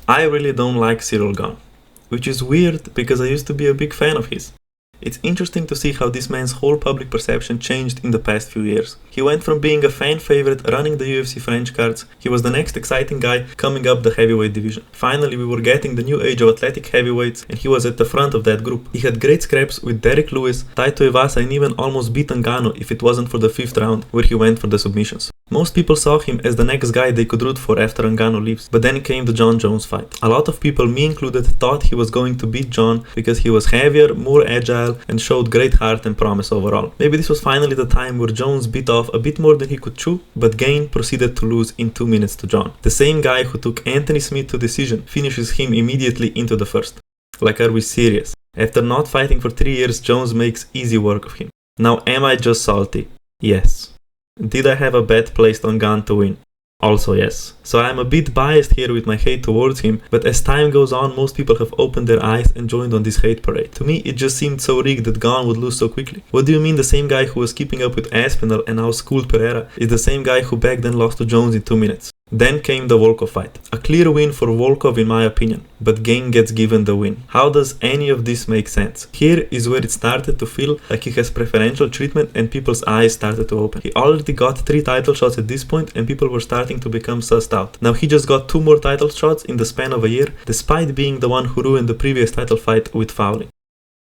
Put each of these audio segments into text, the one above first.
I really don't like Ciryl Gane, which is weird because I used to be a big fan of his. It's interesting to see how this man's whole public perception changed in the past few years. He went from being a fan favorite running the UFC French cards, he was the next exciting guy coming up the heavyweight division. Finally we were getting the new age of athletic heavyweights and he was at the front of that group. He had great scraps with Derek Lewis, Taito Iwasa and even almost beat Ngannou if it wasn't for the 5th round where he went for the submissions. Most people saw him as the next guy they could root for after Ngannou leaves, but then came the Jon Jones fight. A lot of people, me included, thought he was going to beat Jon because he was heavier, more agile and showed great heart and promise overall. Maybe this was finally the time where Jones bit off a bit more than he could chew, but Gane proceeded to lose in 2 minutes to Jon. The same guy who took Anthony Smith to decision finishes him immediately into the first. Like, are we serious? After not fighting for 3 years, Jones makes easy work of him. Now, am I just salty? Yes. Did I have a bet placed on Gane to win? Also yes. So I'm a bit biased here with my hate towards him, but as time goes on most people have opened their eyes and joined on this hate parade. To me it just seemed so rigged that Gane would lose so quickly. What do you mean the same guy who was keeping up with Aspinall and now schooled Pereira is the same guy who back then lost to Jones in 2 minutes? Then came the Volkov fight. A clear win for Volkov in my opinion, but Gane gets given the win. How does any of this make sense? Here is where it started to feel like he has preferential treatment and people's eyes started to open. He already got 3 title shots at this point and people were starting to become sussed out. Now he just got 2 more title shots in the span of a year, despite being the one who ruined the previous title fight with fouling.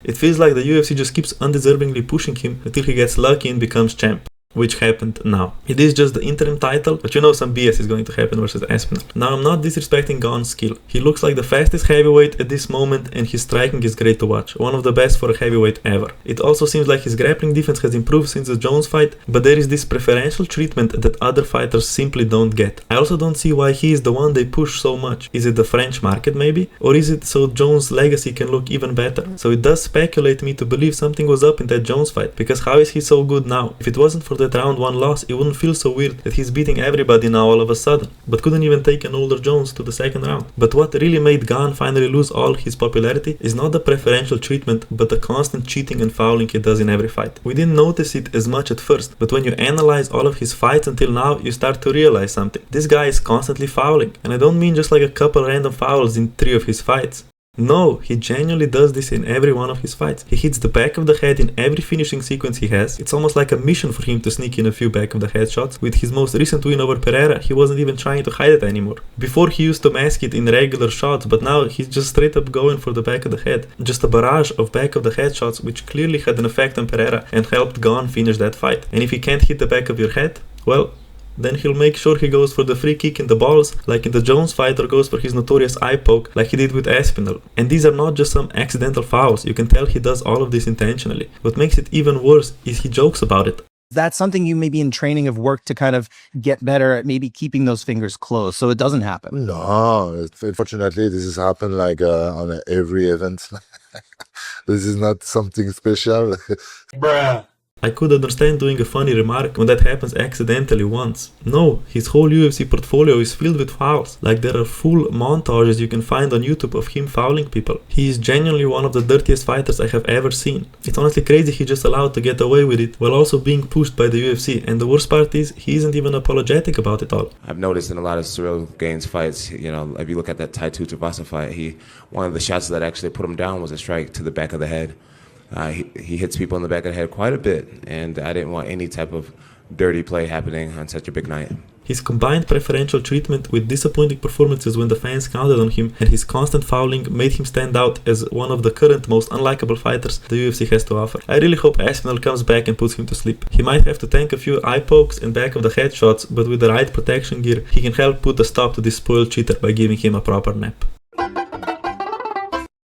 It feels like the UFC just keeps undeservingly pushing him until he gets lucky and becomes champ. Which happened now. It is just the interim title, but you know some BS is going to happen versus Aspinall. Now I'm not disrespecting Gane's skill. He looks like the fastest heavyweight at this moment and his striking is great to watch. One of the best for a heavyweight ever. It also seems like his grappling defense has improved since the Jones fight, but there is this preferential treatment that other fighters simply don't get. I also don't see why he is the one they push so much. Is it the French market maybe? Or is it so Jones' legacy can look even better? So it does speculate me to believe something was up in that Jones fight, because how is he so good now? If it wasn't for that round 1 loss, it wouldn't feel so weird that he's beating everybody now all of a sudden, but couldn't even take an older Jones to the 2nd round. But what really made Gane finally lose all his popularity is not the preferential treatment, but the constant cheating and fouling he does in every fight. We didn't notice it as much at first, but when you analyze all of his fights until now, you start to realize something. This guy is constantly fouling, and I don't mean just like a couple random fouls in 3 of his fights. No, he genuinely does this in every one of his fights. He hits the back of the head in every finishing sequence he has. It's almost like a mission for him to sneak in a few back of the head shots. With his most recent win over Pereira, he wasn't even trying to hide it anymore. Before he used to mask it in regular shots, but now he's just straight up going for the back of the head. Just a barrage of back of the head shots which clearly had an effect on Pereira and helped Gane finish that fight. And if he can't hit the back of your head, well, then he'll make sure he goes for the free kick in the balls like in the Jones fight, or goes for his notorious eye poke like he did with Aspinall. And these are not just some accidental fouls, you can tell he does all of this intentionally. What makes it even worse is he jokes about it. That's something you maybe in training have worked to kind of get better at, maybe keeping those fingers closed so it doesn't happen. No, unfortunately this has happened like on every event. This is not something special. Bruh. I could understand doing a funny remark when that happens accidentally once. No, his whole UFC portfolio is filled with fouls. Like there are full montages you can find on YouTube of him fouling people. He is genuinely one of the dirtiest fighters I have ever seen. It's honestly crazy he just allowed to get away with it while also being pushed by the UFC, and the worst part is he isn't even apologetic about it all. I've noticed in a lot of Ciryl Gane's fights, you know, if you look at that Taito Iwasa fight, one of the shots that actually put him down was a strike to the back of the head. He hits people in the back of the head quite a bit, and I didn't want any type of dirty play happening on such a big night. His combined preferential treatment with disappointing performances when the fans counted on him and his constant fouling made him stand out as one of the current most unlikable fighters the UFC has to offer. I really hope Aspinall comes back and puts him to sleep. He might have to tank a few eye pokes and back of the head shots, but with the right protection gear, he can help put a stop to this spoiled cheater by giving him a proper nap.